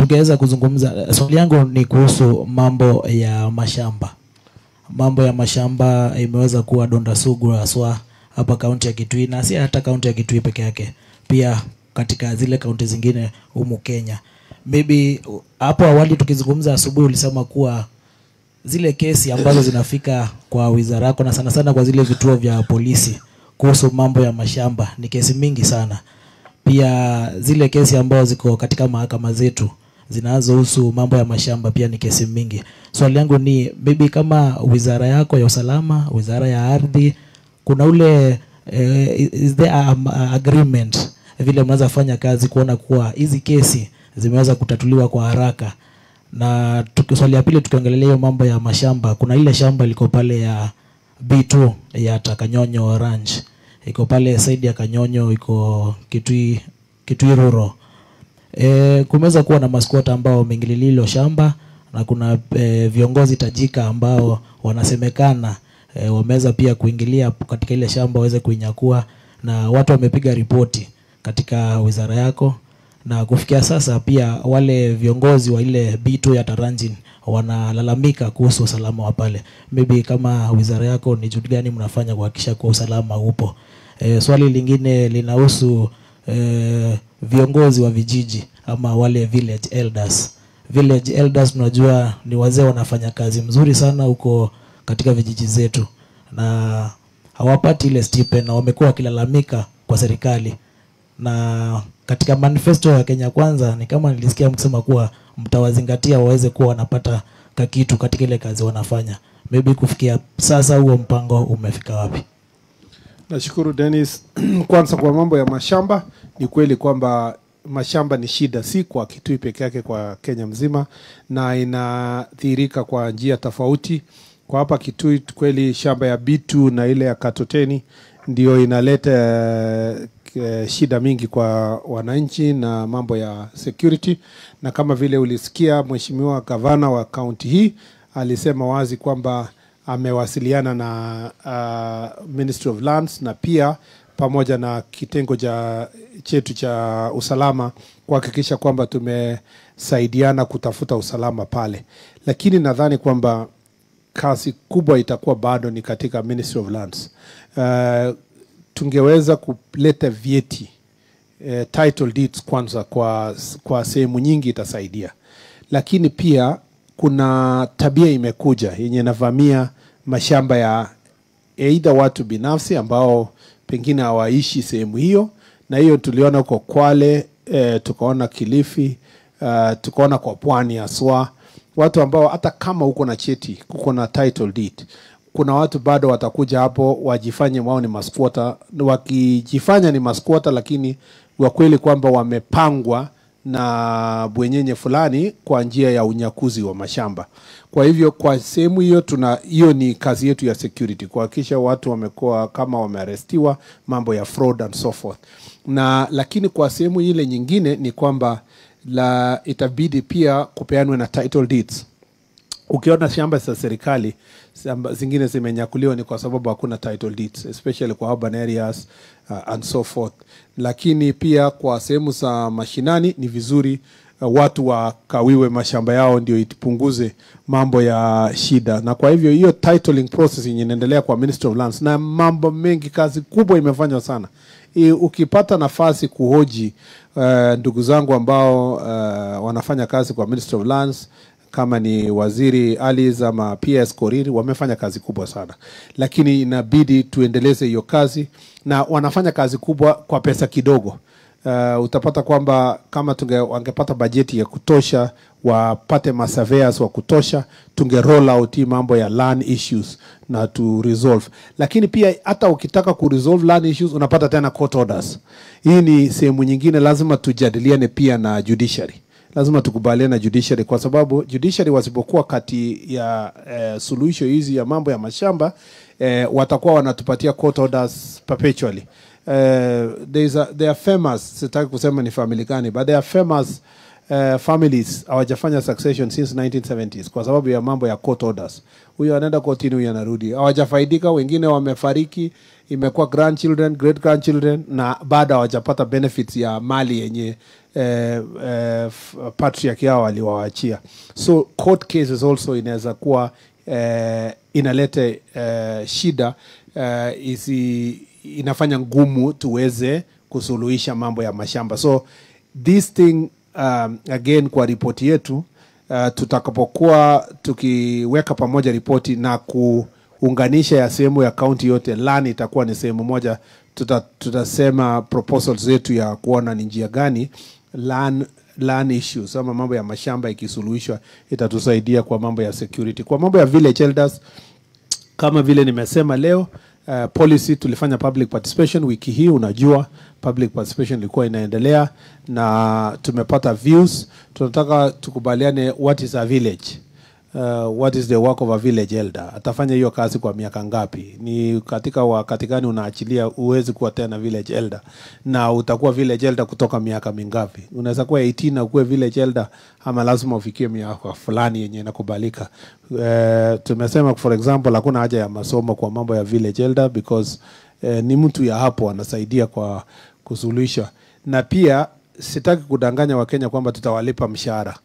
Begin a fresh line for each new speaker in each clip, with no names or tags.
Tukaweza kuzungumza, swali yangu ni kuhusu mambo ya mashamba. Mambo ya mashamba imeweza kuwa donda sugu haswa hapa kaunti ya Kitui, na si hata kaunti ya Kitui peke yake, pia katika zile kaunti zingine humu Kenya. Maybe hapo awali tukizungumza asubuhi ulisema kuwa zile kesi ambazo zinafika kwa wizara yako na sana sana kwa zile vituo vya polisi kuhusu mambo ya mashamba ni kesi mingi sana. Pia zile kesi ambazo ziko katika mahakama zetu zinazohusu mambo ya mashamba pia ni kesi mingi. Swali yangu ni maybe kama wizara yako ya usalama, wizara ya ardhi, kuna ule is there agreement vile mnaweza fanya kazi kuona kuwa hizi kesi zimeweza kutatuliwa kwa haraka? Na swali ya pili tukiongelea hiyo mambo ya mashamba, kuna ile shamba liko pale ya B2 ya Kanyonyo Ranch, iko pale side ya Kanyonyo, iko Kitui Rural. Kumeweza kuwa na maskwota ambao wameingililia hilo shamba, na kuna viongozi tajika ambao wanasemekana wameweza pia kuingilia katika ile shamba waweze kuinyakua, na watu wamepiga ripoti katika wizara yako, na kufikia sasa pia wale viongozi wa ile B2 ya Taranjin wanalalamika kuhusu usalama wa pale. Maybe kama wizara yako ni juhudi gani mnafanya kuhakikisha kwa usalama upo? Swali lingine linahusu viongozi wa vijiji ama wale village elders. Village elders tunajua ni wazee wanafanya kazi mzuri sana huko katika vijiji zetu, na hawapati ile stipend na wamekuwa wakilalamika kwa serikali. Na katika manifesto ya Kenya Kwanza ni kama nilisikia mkisema kuwa mtawazingatia waweze kuwa wanapata kakitu katika ile kazi wanafanya. Maybe kufikia sasa huo mpango umefika wapi?
Nashukuru Dennis. Kwanza kwa mambo ya mashamba, ni kweli kwamba mashamba ni shida, si kwa Kitui peke yake, kwa Kenya mzima, na inadhihirika kwa njia tofauti. Kwa hapa Kitui kweli shamba ya B2 na ile ya Katoteni ndio inaleta shida mingi kwa wananchi na mambo ya security. Na kama vile ulisikia mheshimiwa gavana wa kaunti hii alisema wazi kwamba amewasiliana na Ministry of Lands na pia pamoja na kitengo chetu cha usalama kuhakikisha kwamba tumesaidiana kutafuta usalama pale. Lakini nadhani kwamba kazi kubwa itakuwa bado ni katika Ministry of Lands. Tungeweza kuleta vyeti, title deeds kwanza kwa sehemu nyingi itasaidia. Lakini pia kuna tabia imekuja yenye navamia mashamba ya either watu binafsi ambao pengine hawaishi sehemu hiyo, na hiyo tuliona kwa Kwale, tukaona Kilifi, tukaona kwa Pwani haswa. Watu ambao hata kama uko na cheti, uko na title deed, kuna watu bado watakuja hapo wajifanye wao ni masquatter. Wakijifanya ni masquatter, lakini wa kweli kwamba wamepangwa na bwenyenye fulani kwa njia ya unyakuzi wa mashamba. Kwa hivyo kwa sehemu hiyo hiyo ni kazi yetu ya security, kuhakikisha watu wamekuwa kama wamearestiwa, mambo ya fraud and so forth. Lakini kwa sehemu ile nyingine ni kwamba itabidi pia kupeanwe na title deeds. Ukiona shamba za serikali zingine zimenyakuliwa ni kwa sababu hakuna title deeds, especially kwa urban areas and so forth. Lakini pia kwa sehemu za mashinani ni vizuri watu wakawiwe mashamba yao, ndio itipunguze mambo ya shida. Na kwa hivyo hiyo titling process inaendelea kwa Ministry of Lands, na mambo mengi, kazi kubwa imefanywa sana. Ukipata nafasi kuhoji ndugu zangu ambao wanafanya kazi kwa Ministry of Lands, kama ni waziri Ali ama PS Koriri, wamefanya kazi kubwa sana. Lakini inabidi tuendeleze hiyo kazi, na wanafanya kazi kubwa kwa pesa kidogo. Utapata kwamba kama wangepata bajeti ya kutosha, wapate masurveyors wa kutosha, tunge roll out mambo ya land issues na to resolve. Lakini pia hata ukitaka ku resolve land issues unapata tena court orders. Hii ni sehemu nyingine, lazima tujadiliane pia na judiciary. Lazima tukubaliane na judiciary, kwa sababu judiciary wasipokuwa kati ya solution hizi ya mambo ya mashamba, watakuwa wanatupatia court orders perpetually. They are famous, sitaki kusema ni family gani, but they are famous families hawajafanya succession since 1970s kwa sababu ya mambo ya court orders. Huyo anaenda kotini, huyo anarudi, hawajafaidika, wengine wamefariki, imekuwa grandchildren, great grandchildren, na baada hawajapata benefits ya mali yenye patriarch yao waliwaachia. So court cases also inaweza kuwa inaleta shida, inafanya ngumu tuweze kusuluhisha mambo ya mashamba. So this thing again, kwa ripoti yetu tutakapokuwa tukiweka pamoja ripoti na kuunganisha ya sehemu ya county yote, LAN itakuwa ni sehemu moja. Tutasema proposals zetu ya kuona ni njia gani land issues ama mambo ya mashamba ikisuluhishwa itatusaidia kwa mambo ya security. Kwa mambo ya village elders, kama vile nimesema leo, policy tulifanya public participation wiki hii. Unajua public participation ilikuwa inaendelea na tumepata views. Tunataka tukubaliane what is a village, what is the work of a village elder. Atafanya hiyo kazi kwa miaka ngapi? Ni katika wakati gani unaachilia uwezi kuwa tena village elder, na utakuwa village elder kutoka miaka mingapi? Unaweza kuwa 18 na kuwa village elder, ama lazima ufikie miaka fulani yenye inakubalika? Tumesema for example hakuna haja ya masomo kwa mambo ya village elder because ni mtu ya hapo anasaidia kwa kusuluhisha. Na pia sitaki kudanganya Wakenya kwamba tutawalipa mshahara.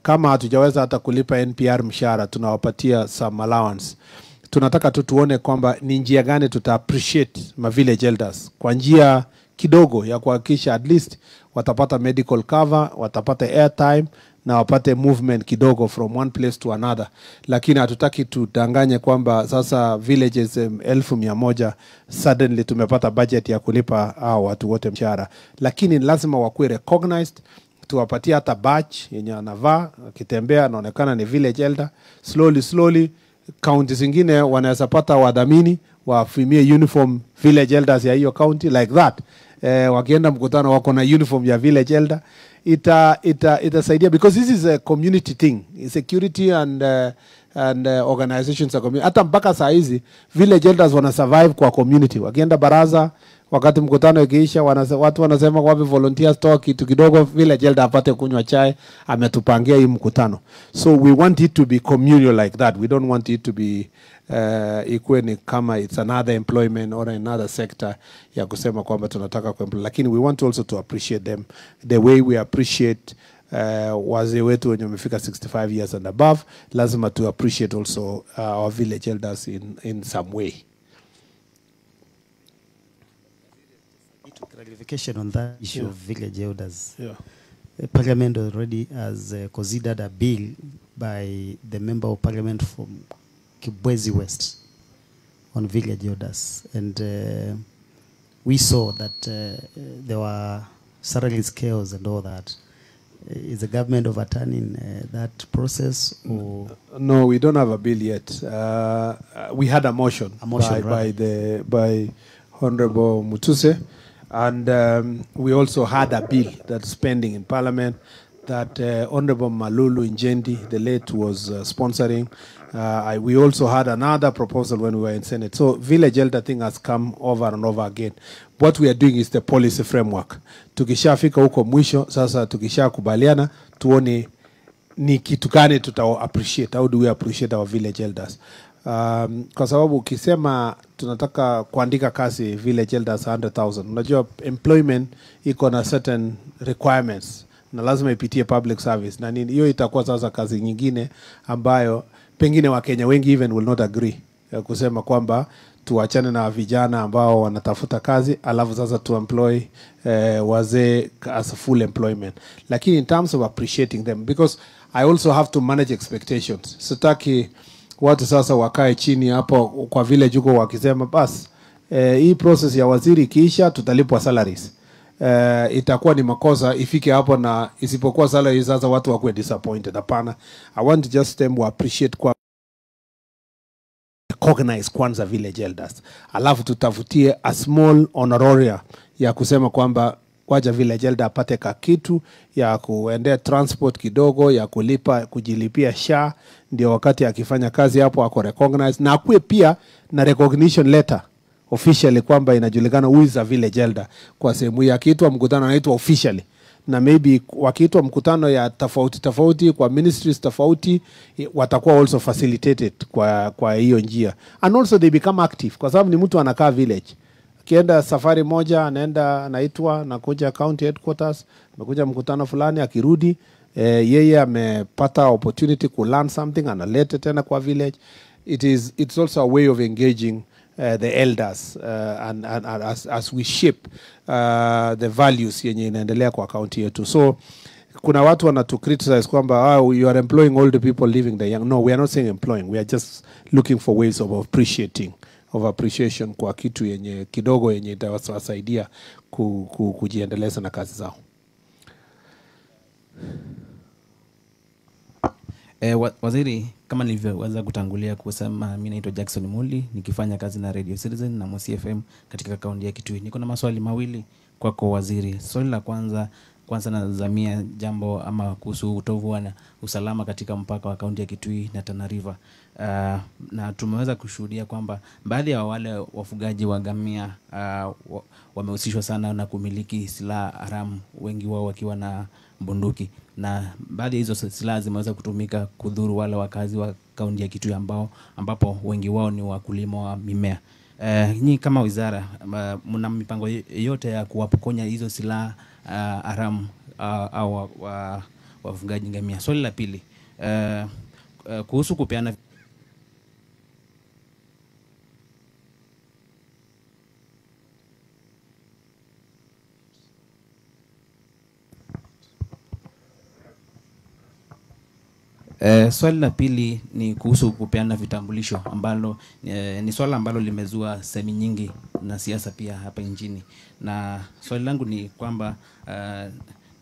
Kama hatujaweza hata kulipa NPR mshahara, tunawapatia some allowance. Tunataka tu tuone kwamba ni njia gani tuta appreciate ma village elders kwa njia kidogo ya kuhakikisha at least watapata medical cover, watapata airtime na wapate movement kidogo from one place to another. Lakini hatutaki tudanganye kwamba sasa villages 1,100 suddenly tumepata budget ya kulipa hao watu wote mshahara. Lakini lazima wakuwe recognized, tuwapatia hata badge yenye anavaa akitembea anaonekana ni village elder. Slowly county zingine wanaweza pata wadhamini wafimie uniform village elders ya hiyo county like that. Wakienda mkutano wako na uniform ya village elder. Itasaidia because this is a community thing. Security and organizations are community. Hata mpaka saa hizi village elders wana survive kwa community. Wakienda baraza, wakati mkutano ikiisha, watu wanasema wapi volunteers toa kitu kidogo, village elder apate kunywa chai, ametupangia hii mkutano. So we want it to be communal like that. We don't want it to be ikweni kama it's another employment or another sector ya kusema kwamba tunataka kuemploy. Lakini we want also to appreciate them the way we appreciate wazee wetu wenye wamefika 65 years and above. Lazima to appreciate also our village elders in some way.
Clarification on that issue of village elders.
Yeah.
Parliament already has considered a bill by the member of parliament from Kibwezi West on village elders, and we saw that there were salary scales and all that. Is the government overturning that process? Or
no, we don't have a bill yet. We had a motion, by Honorable Mutuse, and we also had a bill that's pending in Parliament that Honorable Malulu Njendi, the late, was sponsoring. We also had another proposal when we were in Senate. So village elder thing has come over and over again. What we are doing is the policy framework. Tukishafika huko mwisho, sasa tukishakubaliana, tuone ni kitu gani tuta appreciate. How do we appreciate our village elders? Kwa sababu ukisema tunataka kuandika kazi village elders 100,000, unajua employment iko na certain requirements na lazima ipitie public service na nini. Hiyo itakuwa sasa kazi nyingine ambayo pengine Wakenya wengi even will not agree, kusema kwamba tuachane na vijana ambao wanatafuta kazi alafu sasa to employ wazee as a full employment. Lakini in terms of appreciating them, because I also have to manage expectations. Sitaki watu sasa wakae chini hapo kwa village huko wakisema bas hii process ya waziri kiisha tutalipwa salaries. Itakuwa ni makosa ifike hapo na isipokuwa salaries sasa watu wakuwe disappointed. Hapana. I want to just them to appreciate kwa recognize kwanza village elders. Alafu tutafutie a small honoraria ya kusema kwamba waja village elder apate kitu ya kuendea transport kidogo, ya kujilipia SHA, ndio wakati akifanya kazi hapo ako recognize, na akuwe pia na recognition letter officially kwamba inajulikana who is a village elder. Kwa sehemu ya kiitwa mkutano anaitwa officially, na maybe wakiitwa mkutano ya tofauti kwa ministries tofauti watakuwa also facilitated kwa hiyo njia, and also they become active kwa sababu ni mtu anakaa village. Akienda safari moja, anaenda anaitwa na kuja county headquarters, amekuja mkutano fulani, akirudi yeye amepata opportunity ku learn something, analete tena kwa village. It's also a way of engaging the elders and as we shape the values yenye inaendelea kwa county yetu. So kuna watu wanatu criticize kwamba you are employing older people leaving the young. No, we are not saying employing. We are just looking for ways of appreciation kwa kitu yenye kidogo yenye itawasaidia kujiendeleza na kazi zao.
Waziri, kama nilivyoweza kutangulia kusema, mimi naitwa Jackson Muli, nikifanya kazi na Radio Citizen na Mosi FM katika kaunti ya Kitui. Niko na maswali mawili kwako waziri. Swali la kwanza nazamia jambo ama kuhusu utovu wa usalama katika mpaka wa kaunti ya Kitui na Tana River. Na tumeweza kushuhudia kwamba baadhi ya wale wafugaji wa ngamia wamehusishwa sana na kumiliki silaha haramu, wengi wao wakiwa na bunduki, na baadhi ya hizo silaha zimeweza kutumika kudhuru wale wakazi wa kaunti ya Kitui ambapo wengi wao ni wakulima wa mimea. Nyinyi kama wizara mna mipango yote ya kuwapokonya hizo silaha haramu au wafugaji ngamia? Swali la pili, kuhusu kupeana swali la pili ni kuhusu kupeana vitambulisho, ambalo ni swala ambalo limezua semi nyingi na siasa pia hapa nchini. Na swali langu ni kwamba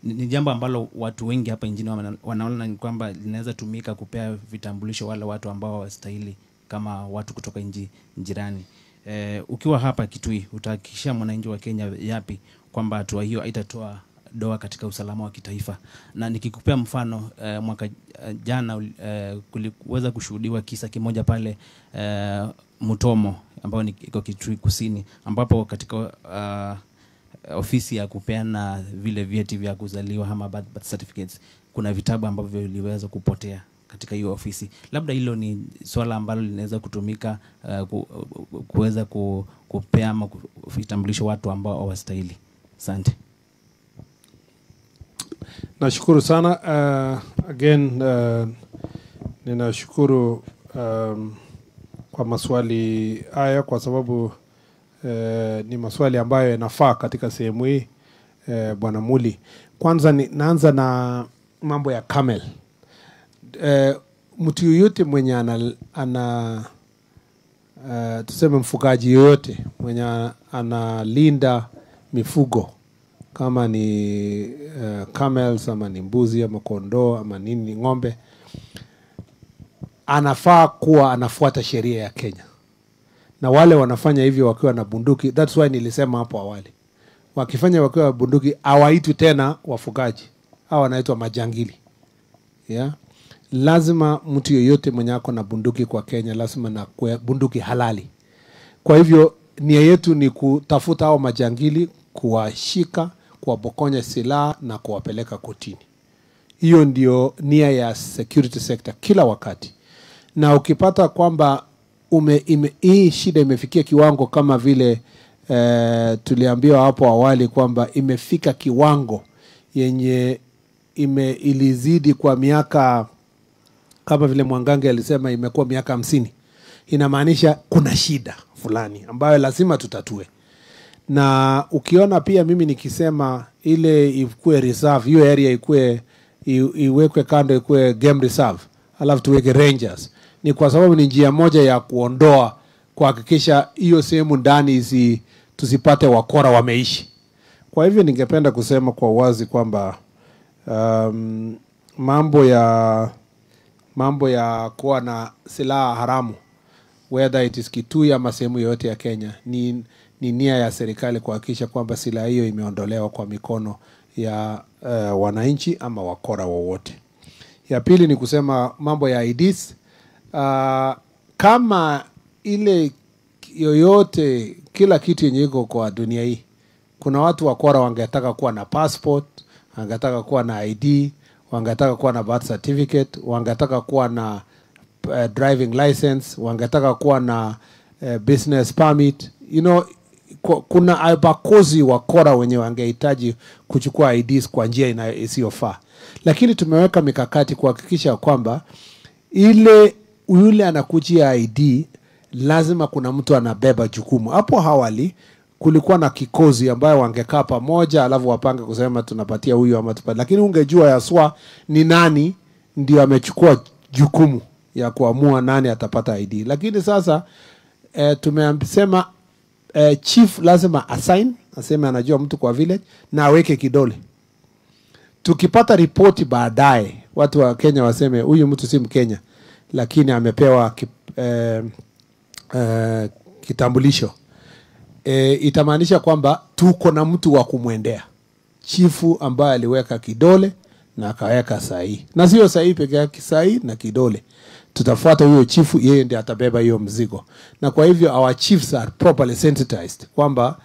ni jambo ambalo watu wengi hapa nchini wanaona ni kwamba linaweza tumika kupea vitambulisho wale watu ambao hawastahili kama watu kutoka nchi jirani. Ukiwa hapa Kitui, utahakikishia mwananchi wa Kenya yapi kwamba hatua hiyo haitatoa doa katika usalama wa kitaifa? Na nikikupea mfano, mwaka jana kuliweza kushuhudiwa kisa kimoja pale Mutomo, ambao iko Kitui Kusini, ambapo katika ofisi ya kupeana vile vyeti vya kuzaliwa ama birth certificates, kuna vitabu ambavyo viliweza kupotea katika hiyo ofisi. Labda hilo ni swala ambalo linaweza kutumika kuweza kupea ama vitambulisho watu ambao hawastahili. Asante.
Nashukuru sana. Again, ninashukuru kwa maswali haya, kwa sababu ni maswali ambayo yanafaa katika sehemu hii. Bwana Muli, kwanza naanza na mambo ya camel. Mtu yoyote mwenye tuseme mfugaji yoyote mwenye analinda mifugo, kama ni camels ama ni mbuzi ama kondoo ama nini, ng'ombe, anafaa kuwa anafuata sheria ya Kenya. Na wale wanafanya hivyo wakiwa na bunduki, that's why nilisema hapo awali, wakifanya wakiwa na bunduki hawaitwi tena wafugaji, hao wanaitwa majangili. Yeah? Lazima mtu yoyote mwenye ako na bunduki kwa Kenya lazima na bunduki halali. Kwa hivyo nia yetu ni kutafuta hao majangili, kuwashika, kuwapokonya silaha na kuwapeleka kotini. Hiyo ndio nia ya security sector kila wakati. Na ukipata kwamba hii shida imefikia kiwango kama vile tuliambiwa hapo awali kwamba imefika kiwango yenye ilizidi kwa miaka, kama vile Mwangange alisema imekuwa miaka 50, inamaanisha kuna shida fulani ambayo lazima tutatue. Na ukiona pia mimi nikisema ile ikue reserve, hiyo area iwekwe kando, ikue game reserve, alafu tuweke rangers, ni kwa sababu ni njia moja ya kuondoa, kuhakikisha hiyo sehemu ndani tusipate wakora wameishi. Kwa hivyo ningependa kusema kwa wazi kwamba mambo ya kuwa na silaha haramu, whether it is Kitui ama sehemu yote ya Kenya, ni nia ya serikali kuhakikisha kwamba silaha hiyo imeondolewa kwa mikono ya wananchi ama wakora wowote. Ya pili ni kusema mambo ya IDs. Kama ile yoyote, kila kitu yenye iko kwa dunia hii, kuna watu wakora wangetaka kuwa na passport, wangetaka kuwa na ID, wangetaka kuwa na birth certificate, wangetaka kuwa na driving license, wangetaka kuwa na business permit. You know, kuna abakozi wa kora wenye wangehitaji kuchukua IDs kwa njia isiyofaa, lakini tumeweka mikakati kuhakikisha kwamba ile yule anakujia ID lazima kuna mtu anabeba jukumu. Hapo awali kulikuwa na kikozi ambayo wangekaa pamoja alafu wapange kusema tunapatia huyu ama tupatia, lakini ungejua yaswa ni nani ndio amechukua jukumu ya kuamua nani atapata ID. Lakini sasa tumesema chief lazima aseme anajua mtu kwa village na aweke kidole. Tukipata ripoti baadaye watu wa Kenya waseme huyu mtu si Mkenya lakini amepewa kitambulisho, itamaanisha kwamba tuko na mtu wa kumwendea, chifu ambaye aliweka kidole na akaweka sahihi, na sio sahihi peke yake, sahihi na kidole. Tutafuata huyo chifu, yeye ndiye atabeba hiyo mzigo. Na kwa hivyo our chiefs are properly sensitized kwamba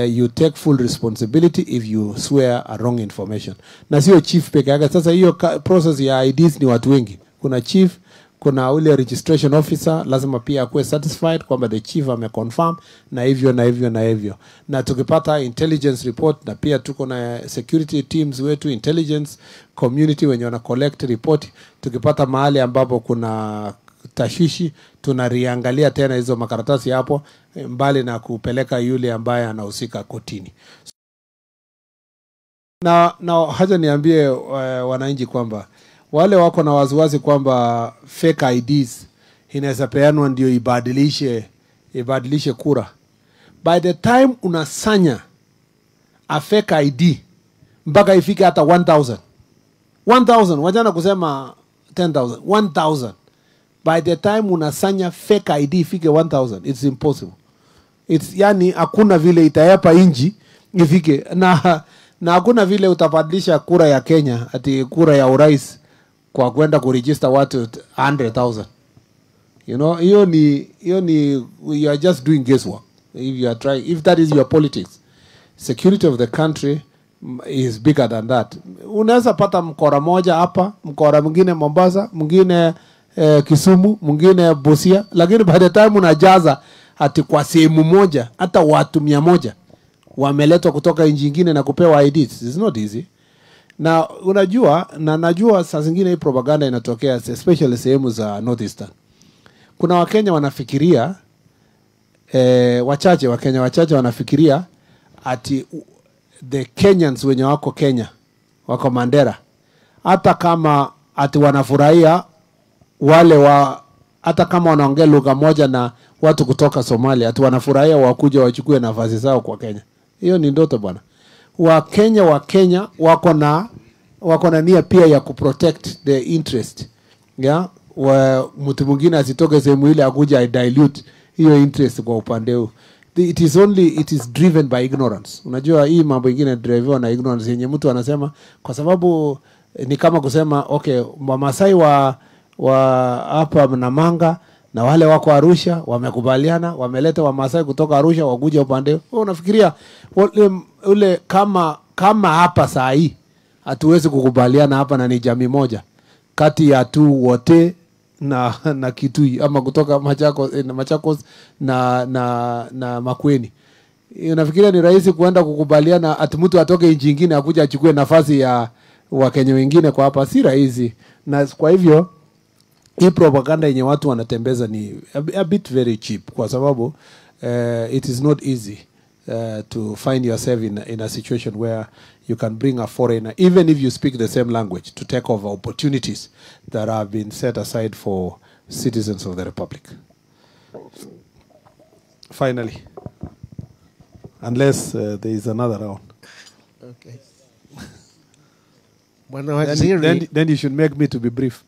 you take full responsibility if you swear a wrong information. Na sio chief peke yake. Sasa hiyo process ya IDs ni watu wengi. Kuna chief, kuna ule registration officer, lazima pia akuwe satisfied kwamba the chief ameconfirm na hivyo na hivyo na hivyo. Na tukipata intelligence report, na pia tuko na security teams wetu, intelligence community wenye wana collect report, tukipata mahali ambapo kuna tashishi tunariangalia tena hizo makaratasi hapo, mbali na kupeleka yule ambaye anahusika kotini. Na haja niambie wananchi kwamba wale wako na waziwazi kwamba fake IDs inaweza peanwa ndio ibadilishe kura. By the time unasanya a fake ID mpaka ifike hata 1,000, wajana kusema 10,000, 1,000. By the time unasanya fake ID ifike 1,000, it's impossible. Yani hakuna vile itaepa inji ifike, na hakuna vile utabadilisha kura ya Kenya ati kura ya urais kwa kwenda kuregister watu 100,000. You know, hiyo ni you are just doing guesswork if you are trying, if that is your politics. Security of the country is bigger than that. Unaweza pata mkora moja hapa, mkora mwingine Mombasa, mwingine Kisumu, mwingine Busia, lakini by the time unajaza ati kwa sehemu moja hata watu 100 wameletwa kutoka nchi nyingine na kupewa IDs, it's not easy. Na unajua, na najua saa zingine hii propaganda inatokea especially sehemu za Northeastern. Kuna Wakenya wanafikiria Wakenya wachache wanafikiria ati the Kenyans wenye wako Kenya, wako Mandera, hata kama ati wanafurahia wale hata kama wanaongea lugha moja na watu kutoka Somalia, ati wanafurahia wakuja wachukue nafasi zao kwa Kenya. Hiyo ni ndoto bwana. Wakenya wako na nia pia ya kuprotect the interest. Yeah? Mtu mwingine asitoke sehemu ile akuja dilute hiyo interest kwa upande huu. It is driven by ignorance. Unajua hii mambo mengine driven na ignorance yenye mtu anasema kwa sababu ni kama kusema okay, Wamasai wa hapa Namanga na wale wako Arusha wamekubaliana, wameleta Wamasai kutoka Arusha wakuja upande. Wewe unafikiria ule kama hapa saa hii hatuwezi kukubaliana hapa na ni jamii moja kati ya tu wote na Kitui ama kutoka Machakos na Makueni. Unafikiria ni rahisi kuenda kukubaliana ati mtu atoke nchi nyingine akuja achukue nafasi ya Wakenya wengine kwa hapa? Si rahisi. Na kwa hivyo hii propaganda yenye watu wanatembeza ni a bit very cheap, kwa sababu it is not easy to find yourself in a situation where you can bring a foreigner, even if you speak the same language, to take over opportunities that have been set aside for citizens of the Republic. Finally, unless there is another round.
Okay. Bwana Waziri,
then you should make me to be brief.